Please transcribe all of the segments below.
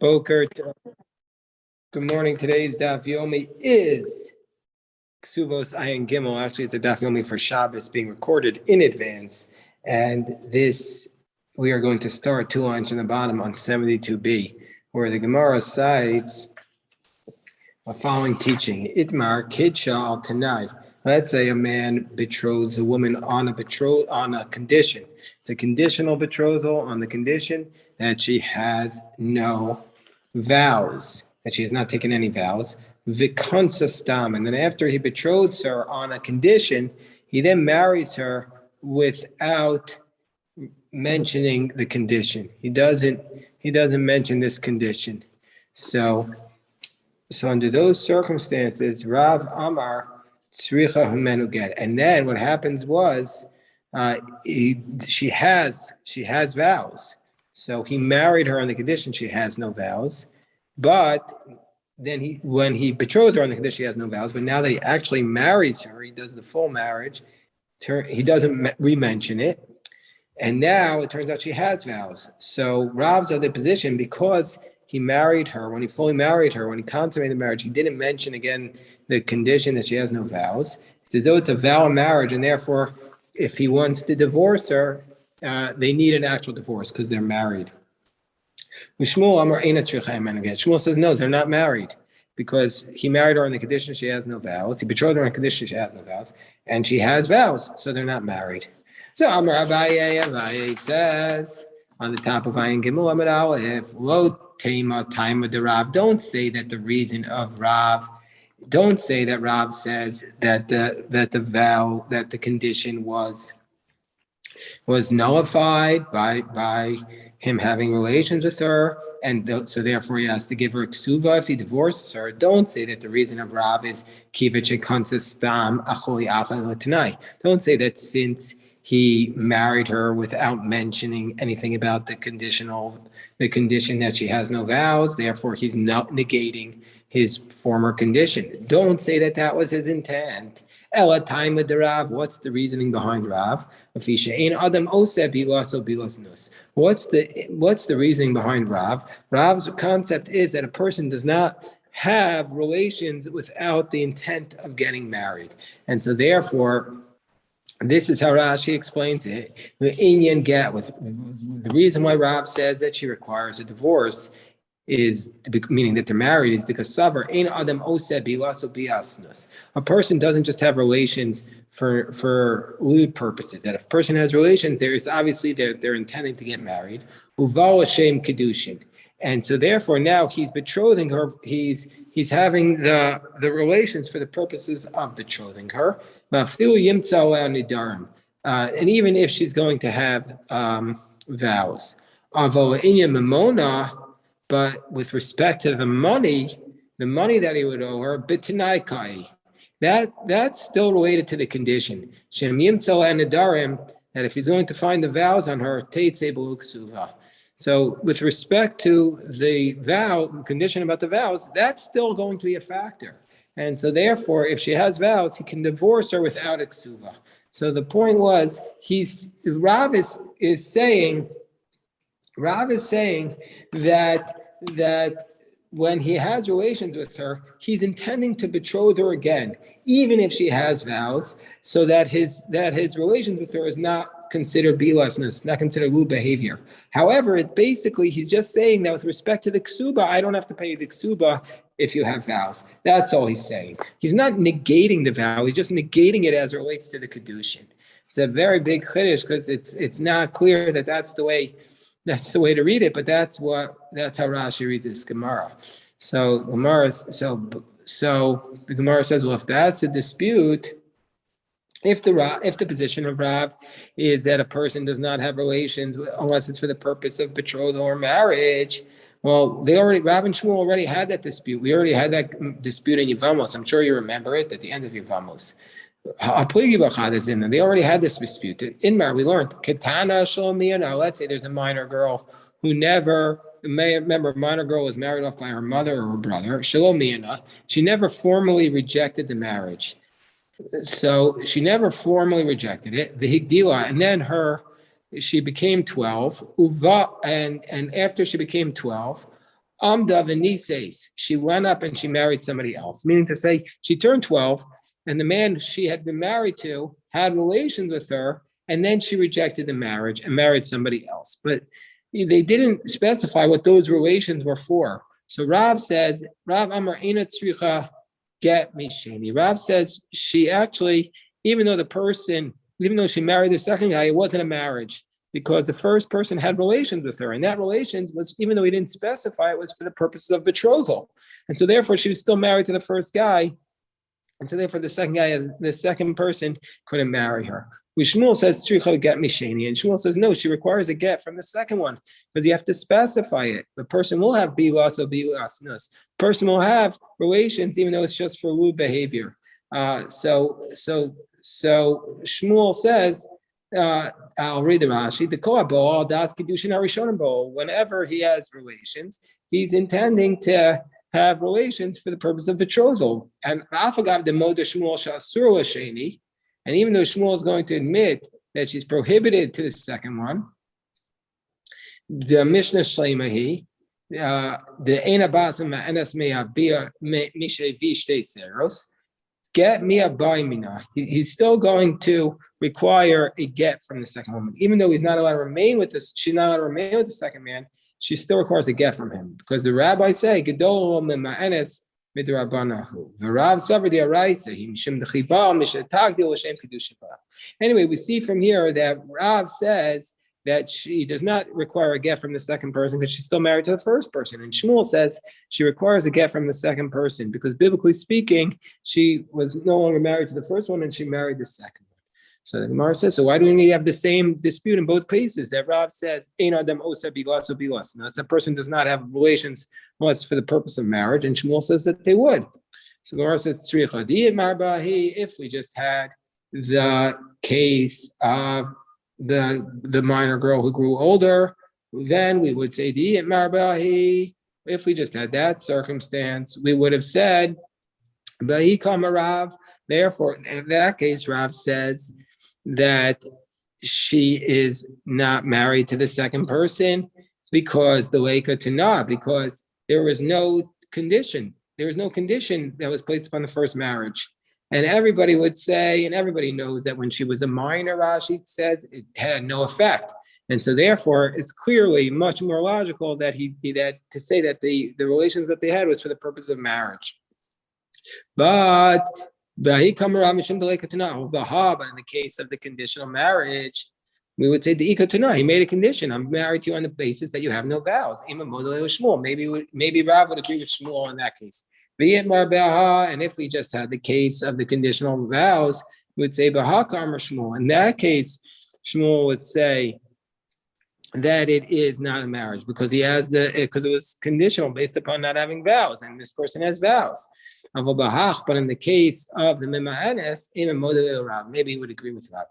Boker. Good morning. Today's Daf Yomi is Kesubos Ayin Gimel. Actually, it's a Daf Yomi for Shabbos being recorded in advance. And this, we are going to start 2 lines from the bottom on 72b, where the Gemara cites a following teaching. Itmar Kidsha al Tanai. Let's say a man betroths a woman on a condition. It's a conditional betrothal on the condition that she has no vows, that she has not taken any vows. Vikansa stam, and then after he betroths her on a condition, he then marries her without mentioning the condition. He doesn't mention this condition. So under those circumstances, Rav Amar tzricha humenu get. And then what happens was she has vows. So he married her on the condition she has no vows, but then when he betrothed her on the condition she has no vows, but now that he actually marries her, he does the full marriage, he doesn't re-mention it, and now it turns out she has vows. So Rav's of the position, because he married her, when he fully married her, when he consummated the marriage, he didn't mention again the condition that she has no vows. It's as though it's a vow of marriage, and therefore, if he wants to divorce her, they need an actual divorce because they're married. Shmuel says, no, they're not married because he married her on the condition she has no vows. He betrothed her on the condition she has no vows, and she has vows, so they're not married. So Amar Abaye says on the top of Ayin Gimel Amar Aleph, Lo Tema Taima de Rav. Don't say that the reason of Rav. Don't say that Rav says that the condition was nullified by him having relations with her, and so therefore he has to give her ksuva if he divorces her. Don't say that the reason of Rav is kivich ekansa stam acholi achal l'tanai. Don't say that since he married her without mentioning anything about the condition that she has no vows, therefore he's not negating his former condition. Don't say that was his intent. Ela time with the Rav. What's the reasoning behind Rav? What's the reasoning behind Rav? Rav's concept is that a person does not have relations without the intent of getting married, and so therefore, this is how Rashi explains it. The Inyan get with the reason why Rav says that she requires a divorce is meaning that they're married is because a person doesn't just have relations for lewd purposes. That if a person has relations, there is obviously they're intending to get married. Uval Hashem kedushin, and so therefore now he's betrothing her. He's having the relations for the purposes of betrothing her. And even if she's going to have vows, but with respect to the money that he would owe her, that's still related to the condition. That if he's going to find the vows on her, so with respect to the condition about the vows, that's still going to be a factor. And so therefore, if she has vows, he can divorce her without a ksuva. So the point was, Rav is saying that when he has relations with her, he's intending to betroth her again, even if she has vows, so that his relations with her is not considered bilasness, not considered lewd behavior. However, he's just saying that with respect to the ksuba, I don't have to pay you the ksuba if you have vows. That's all he's saying. He's not negating the vow, he's just negating it as it relates to the kedushin. It's a very big chiddush because it's not clear that that's the way to read it, but that's how Rashi reads this Gemara. So the Gemara says, well, if that's a dispute, if the position of Rav is that a person does not have relations unless it's for the purpose of betrothal or marriage, well, Rav and Shmuel already had that dispute. We already had that dispute in Yevamos. I'm sure you remember it at the end of Yevamos. They already had this dispute. In Mar, we learned Ketana Shalomiyana. Let's say there's a minor girl who remember, a minor girl was married off by her mother or her brother. Shalomiyana. She never formally rejected the marriage. So she never formally rejected it. The Higdila, and then she became 12. And after she became 12, Amda v'nises. She went up and she married somebody else, meaning to say she turned 12, and the man she had been married to had relations with her, and then she rejected the marriage and married somebody else. But they didn't specify what those relations were for. So Rav says, Rav Amar Eina Tzricha Get Misheni. Rav says she actually, even though she married the second guy, it wasn't a marriage because the first person had relations with her. And that relations was, even though he didn't specify, it was for the purposes of betrothal. And so therefore she was still married to the first guy. And so therefore the second person couldn't marry her. Shmuel says, get misheni. And Shmuel says, no, she requires a get from the second one because you have to specify it. The person will have bilas or bilasnus. Person will have relations even though it's just for lewd behavior. So Shmuel says, I'll read the Rashi. The kohabol das kedushin harishonim bo. Whenever he has relations, he's intending to have relations for the purpose of betrothal. And afagav the moda Shmuel shasur l'sheni. And even though Shmuel is going to admit that she's prohibited to the second one, the Mishnah Shlemahi, the Eina Basim Ma'anas Me'abia Mishevi Shtei Seros, get me a baimina. He's still going to require a get from the second woman, even though he's not allowed to remain with this. She's not allowed to remain with the second man. She still requires a get from him because the rabbis say Gedol Ma'anas. Anyway, we see from here that Rav says that she does not require a get from the second person because she's still married to the first person. And Shmuel says she requires a get from the second person because biblically speaking, she was no longer married to the first one and she married the second one. So the Gemara says, so why do we need to have the same dispute in both cases? That Rav says, Ein Adam osa bilas or bilas. Now, that person does not have relations unless for the purpose of marriage, and Shmuel says that they would. So the Gemara says, if we just had the case of the minor girl who grew older, then we would say, if we just had that circumstance, we would have said, Rav. Therefore, in that case, Rav says that she is not married to the second person because the Leika Tanah, because there was no condition. There was no condition that was placed upon the first marriage. And everybody would say, and everybody knows that when she was a minor, Rashi says it had no effect. And so therefore, it's clearly much more logical that to say that the relations that they had was for the purpose of marriage. But in the case of the conditional marriage, we would say the ikatana. He made a condition. I'm married to you on the basis that you have no vows. Maybe Rav would agree with Shmuel in that case. And if we just had the case of the conditional vows, we would say Shmuel. In that case, Shmuel would say that it is not a marriage because because it was conditional based upon not having vows, and this person has vows. But in the case of the Mima'anes, maybe he would agree with Rav.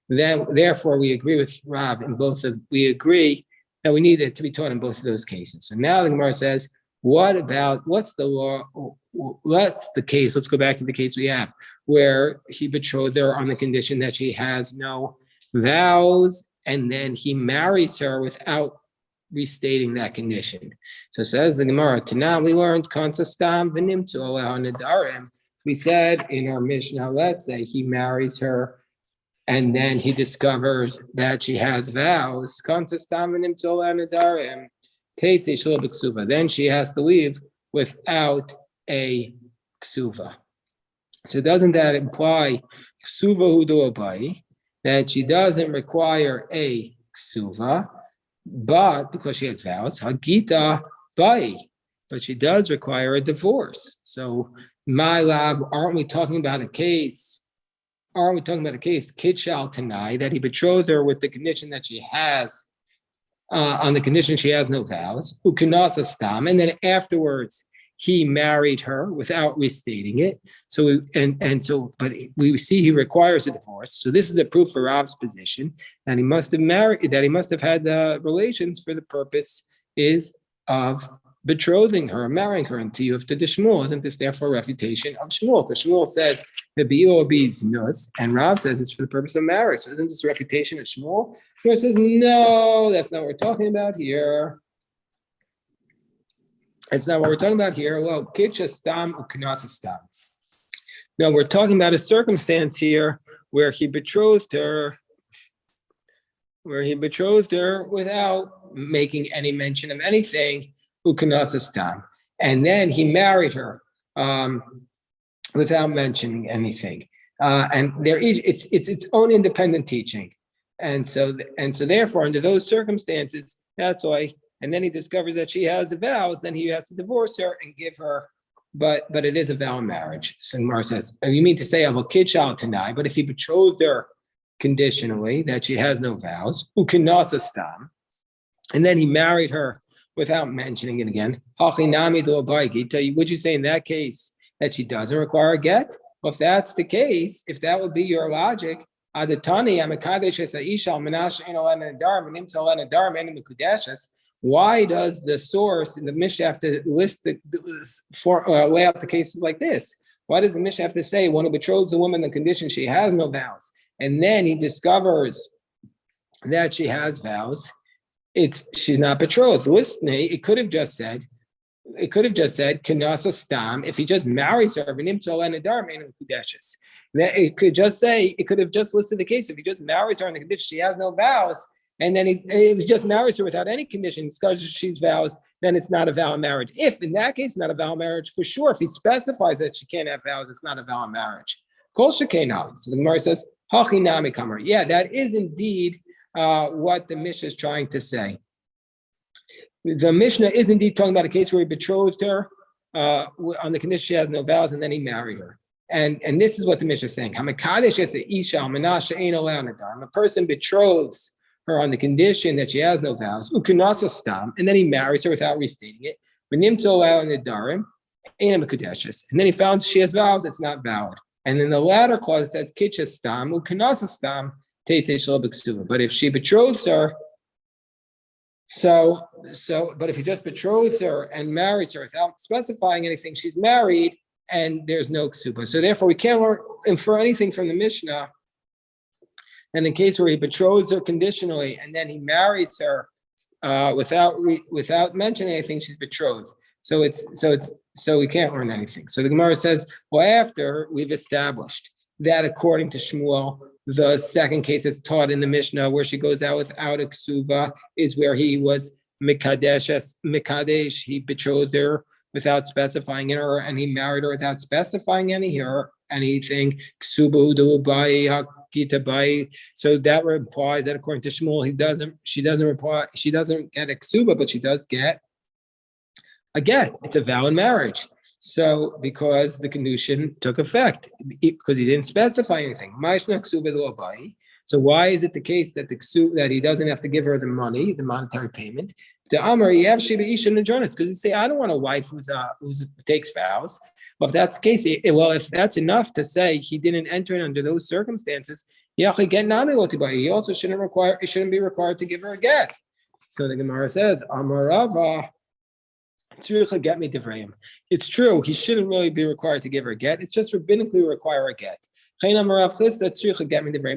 Then, therefore, we agree with Rav in both of. We agree that we need it to be taught in both of those cases. So now the Gemara says, what's the law? What's the case? Let's go back to the case we have where he betrothed her on the condition that she has no vows, and then he marries her without restating that condition. So says the Gemara, Tanah, we learned Kansastam Venimtu Nadarim. We said in our Mishnah, let's say he marries her and then he discovers that she has vows. Kansastam Venimtu Nadarim. Then she has to leave without a ksuva. So doesn't that imply ksuva hudoabai, that she doesn't require a ksuva, but because she has vows, hagita bai, but she does require a divorce. So my lab, aren't we talking about a case? Kitchal Tanai, that he betrothed her with the condition that she has, on the condition she has no vows, ukinasa stam, and then afterwards he married her without restating it. So but we see he requires a divorce. So this is a proof for Rav's position that he must have had relations for the purpose of betrothing her, marrying her into you to the Shmuel. Isn't this therefore a refutation of Shmuel? Because Shmuel says the bi'obi's nus, and Rav says it's for the purpose of marriage. So isn't this a refutation of Shmuel? Shmuel says, no, that's not what we're talking about here. That's not what we're talking about here. Well, kitcha stam uknasa stam. No, we're talking about a circumstance here where he betrothed her, without making any mention of anything, uknasa stam, and then he married her without mentioning anything. And it's its own independent teaching, and so therefore, under those circumstances, that's why. And then he discovers that she has vows. Then he has to divorce her and give her. But it is a vow marriage. So Gemara says, you mean to say I will kid child tonight? But if he betrothed her conditionally that she has no vows, ukinasa stam, and then he married her without mentioning it again, would you say in that case that she doesn't require a get? Well, if that's the case, if that would be your logic, why does the source in the Mishnah have to list lay out the cases like this? Why does the Mishnah have to say one who betroths a woman the condition she has no vows, and then he discovers that she has vows? She's not betrothed. Listening, it could have just said kanasa stam. If he just marries her, it could have just listed the case. If he just marries her on the condition she has no vows, and then he just marries her without any conditions because she's vows, then it's not a vow of marriage. If in that case, not a vow of marriage, for sure. If he specifies that she can't have vows, it's not a vow of marriage. Kol shekena. So the Gemara says, hachinami kamer. Yeah, that is indeed what the Mishnah is trying to say. The Mishnah is indeed talking about a case where he betrothed her on the condition she has no vows, and then he married her. And this is what the Mishnah is saying. A person betroths her on the condition that she has no vows, and then he marries her without restating it. And then he found she has vows, it's not valid. And then the latter clause says, but if she betroths her, but if he just betroths her and marries her without specifying anything, she's married and there's no ksuba. So therefore, we can't infer anything from the Mishnah. And in case where he betroths her conditionally and then he marries her without mentioning anything, she's betrothed. So we can't learn anything. So the Gemara says, well, after we've established that according to Shmuel, the second case that's taught in the Mishnah where she goes out without a ksuva is where he was mikadesh, he betrothed her without specifying her, and he married her without specifying anything. Ksuba so that implies that according to Shmuel, she doesn't get a ksuba, but she does get a get. It's a vow in marriage. So because the condition took effect, because he didn't specify anything. So why is it the case that that he doesn't have to give her the money, the monetary payment? The Amar because you say, I don't want a wife who takes vows. Well, if that's the case, if that's enough to say he didn't enter in under those circumstances, he also shouldn't be required to give her a get. So the Gemara says, Amarava. It's true, he shouldn't really be required to give her a get. It's just rabbinically require a get. We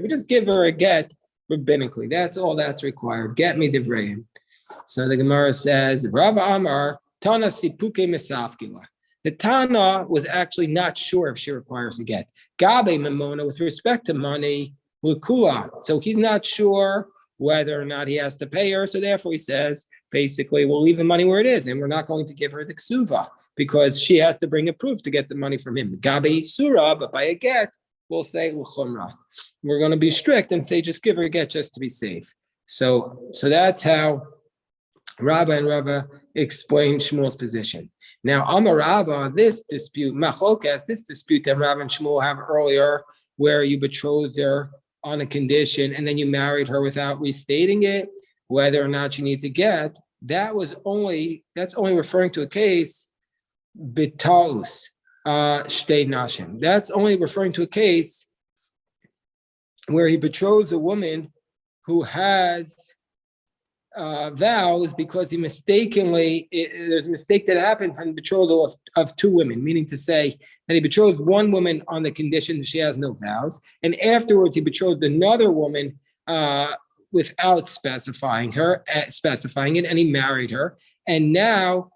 just give her a get rabbinically. That's all that's required. Get me divrayim. So the Gemara says, Rav Amar, Tana Sipuke Mesafkila. The Tana was actually not sure if she requires a get. Gabe Memona, with respect to money, Lukua. So he's not sure whether or not he has to pay her. So therefore he says, basically, we'll leave the money where it is, and we're not going to give her the ksuva because she has to bring a proof to get the money from him. Gabe Surah, but by a get, we'll say l'chumra. We're going to be strict and say just give her a get just to be safe. So that's how Rabba and Rabba explain Shmuel's position. Now, Amar Rabba, this dispute that Rabba and Shmuel have earlier, where you betrothed her on a condition and then you married her without restating it, whether or not she needs a get, that's only referring to a case bitaus shtei nashim. That's only referring to a case where he betroths a woman who has vows because he there's a mistake that happened from the betrothal of two women, meaning to say that he betrothed one woman on the condition that she has no vows, and afterwards he betrothed another woman without specifying it, and he married her. And now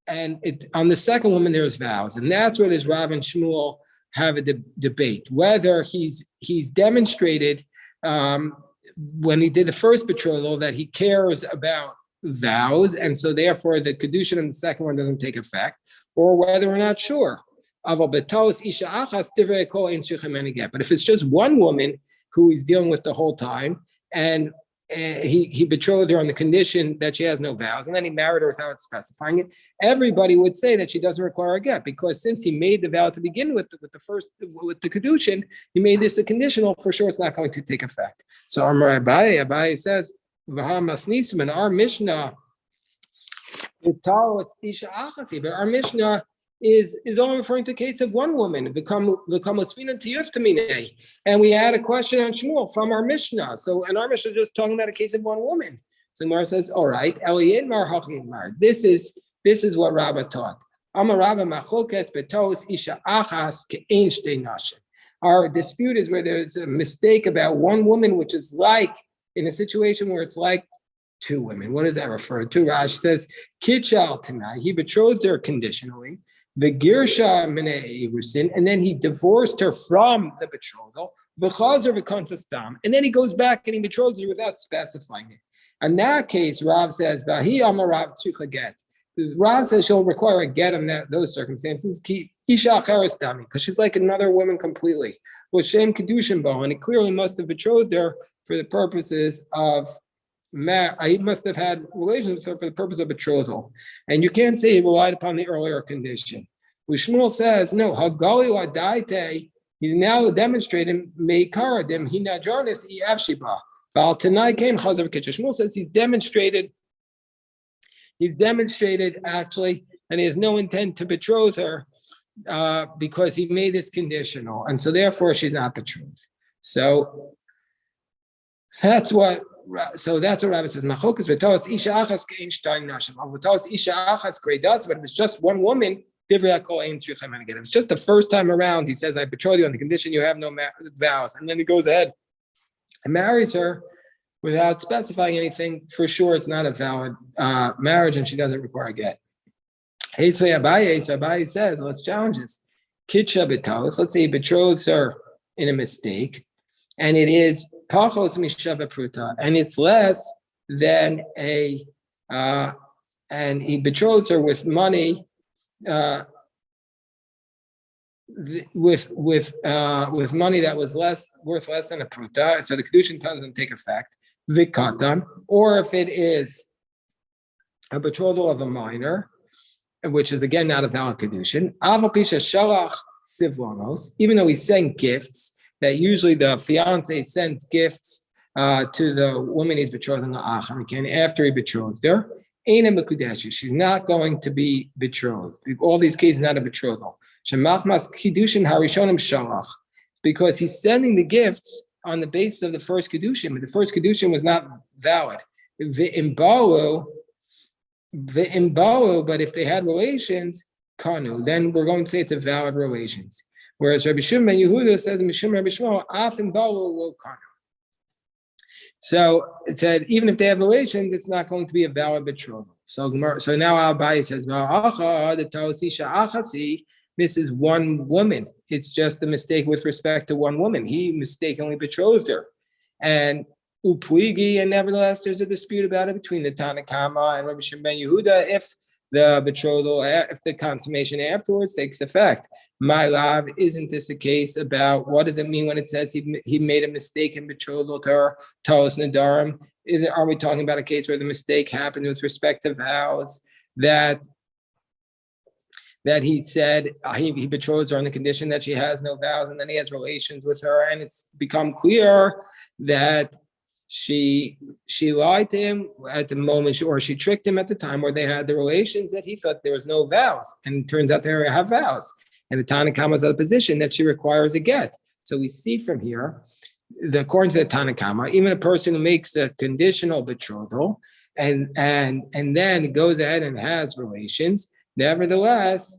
on the second woman there's vows, and that's where there's Rav and Shmuel have a debate whether he's demonstrated when he did the first betrothal that he cares about vows, and so therefore the kedushin in the second one doesn't take effect, or whether we're not sure. But if it's just one woman who he's dealing with the whole time, and he betrothed her on the condition that she has no vows, and then he married her without specifying it, everybody would say that she doesn't require a get, because since he made the vow to begin with the kedushin, he made this a conditional. For sure, it's not going to take effect. So Abaye says, in our Mishnah, but our Mishnah is only referring to the case of one woman. And we had a question on Shmuel from our Mishnah. So, and our Mishnah is just talking about a case of one woman. So Gemara says, all right, this is what Rabbah taught. Our dispute is where there's a mistake about one woman, which is like in a situation where it's like two women. What does that refer to? Rashi says, Kitchal Tanai, he betrothed her conditionally, the Girsha Mene Erusin, and then he divorced her from the betrothal, the Chazer V'Kontastam, and then he goes back and he betroths her without specifying it. In that case, Rav says, Vahi Amarav Tzricha Get. Rav says she'll require a get in those circumstances, Isha Charastami, because she's like another woman completely. With Shem Kedushin Bo, and he clearly must have betrothed her for the purposes of he must have had relations with her for the purpose of betrothal. And you can't say he relied upon the earlier condition. Shmuel says, no, Hagali Wadaite, he's now demonstrating Meikara Dim Hinajarnis Iavshiba. Val Tanai came Chazav Kitcha. Shmuel says he's demonstrated actually, and he has no intent to betroth her because he made this conditional, and so therefore she's not betrothed. So that's what Rabbi says. Machokas v'toas isha achas kein shtayim nashim. V'toas isha achas kreidas. But if it's just one woman, divrei kol ein tzrichem again. It's just the first time around. He says, "I betroth you on the condition you have no vows," and then he goes ahead and marries her without specifying anything. For sure, it's not a valid marriage, and she doesn't require a get. So Abaye says, let's challenge this. Kitcha betos. Let's say he betroths her in a mistake, and it is pachos mishava pruta, and it's less than and he betroths her with money, with money that was worth less than a pruta, so the kedushin doesn't take effect. Vikatan, or if it is a betrothal of a minor, which is again not a valid kedushin. Aval pisha shalach sivlanos, even though he sent gifts. That usually the fiance sends gifts to the woman he's betrothed after he betrothed her. She's not going to be betrothed. All these cases, not a betrothal. Because he's sending the gifts on the basis of the first kedushin, but the first kedushin was not valid. But if they had relations, kanu, then we're going to say it's a valid relations. Whereas Rabbi Shimon ben Yehuda says in Mishum Rabbi Shmuel, af im balu lo kanu. So it said even if they have relations, it's not going to be a valid betrothal. So now Abaye says, this is one woman. It's just a mistake with respect to one woman. He mistakenly betrothed her, and upligi, and nevertheless there's a dispute about it between the Tanakama and Rabbi Shimon ben Yehuda if the betrothal, if the consummation afterwards takes effect. My love, isn't this a case about what does it mean when it says he made a mistake in betrothal to her, Tos Nadarim? Are we talking about a case where the mistake happened with respect to vows that he said he betroths her on the condition that she has no vows, and then he has relations with her, and it's become clear that she lied to him at the moment, or she tricked him at the time where they had the relations, that he thought there was no vows, and it turns out they have vows. And the Tanakama is at a position that she requires a get. So we see from here, according to the Tanakama, even a person who makes a conditional betrothal and then goes ahead and has relations, nevertheless,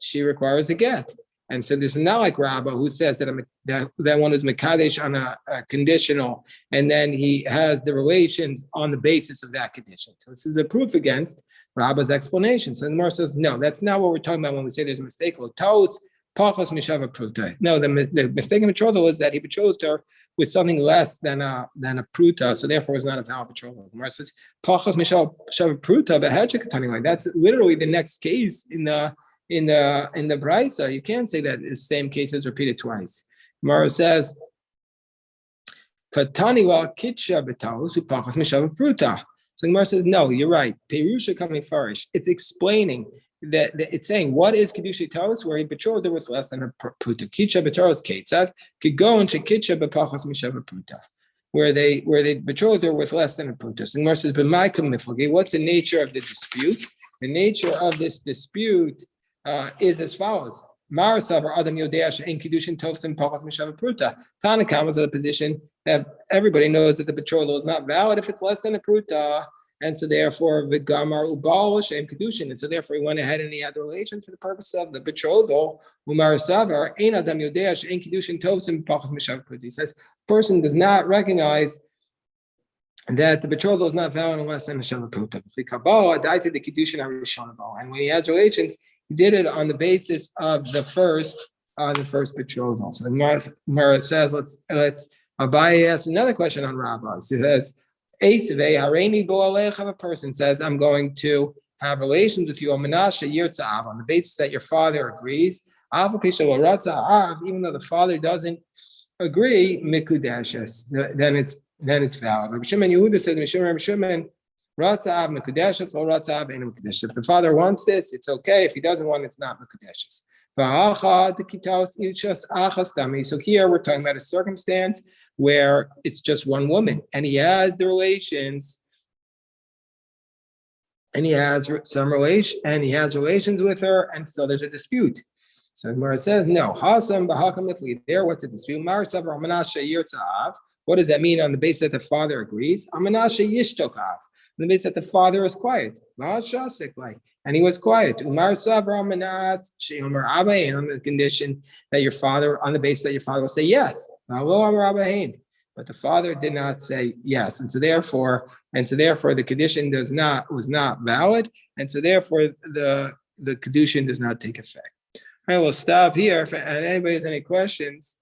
she requires a get. And so this is not like Rabbah, who says that that one is Mekadesh on a conditional, and then he has the relations on the basis of that condition. So this is a proof against Rabbah's explanation. So the Gemara says, no, that's not what we're talking about when we say there's a mistake. Pachos mishava pruta. No, the mistake in betrothal is that he betrothed her with something less than a pruta, so therefore it's not a valid betrothal. The Gemara says pachos mishava pruta, but hajikatani, like that's literally the next case in the brisa. You can't say that the same case is repeated twice. Gemara says katani wa kitcha betalus pachos mishava pruta. So Gemara says no, you're right. Perusha coming farish. It's explaining that it's saying what is kedusha taos, where he betrothed her with less than a pruta. Kitcha betaros ketzad kigon shekitcha bepachos mishava pruta, where they betrothed her with less than a pruta. So Gemara says, what's the nature of the dispute? The nature of this dispute is as follows. Marasav or Adam Yodesh in Kiddushin Tovsim Pachas Mishava Pruta. Tanakam was in the position that everybody knows that the betrothal is not valid if it's less than a pruta. And so therefore, Vigamar Ubal Shem Kedushin. And so therefore he went ahead and he had the relation for the purpose of the betrothal. Umar Savar, Ein Adam Yodesh, Ein Kedushin Tovsim Pachas Mishav Pruta. He says, person does not recognize that the betrothal is not valid unless than Mishav Pruta. And when he has relations, he did it on the basis of the first betrothal. So the Gemara says, let's Abaye asks another question on Rabbah. He says, a person says, I'm going to have relations with you on the basis that your father agrees. Even though the father doesn't agree, then it's valid. Rabbi Shimon Yehuda says, if the father wants this, it's okay. If he doesn't want it, it's not mekudeshes. So here we're talking about a circumstance where it's just one woman, and he has the relations, and he has relations with her, and still there's a dispute. So Gemara says, no. There, what's the dispute? What does that mean on the basis that the father agrees? On the basis that the father is quiet. And he was quiet. On the condition that your father, on the basis that your father will say yes. But the father did not say yes. And so therefore the condition was not valid. And so therefore the condition does not take effect. I will stop here. If anybody has any questions.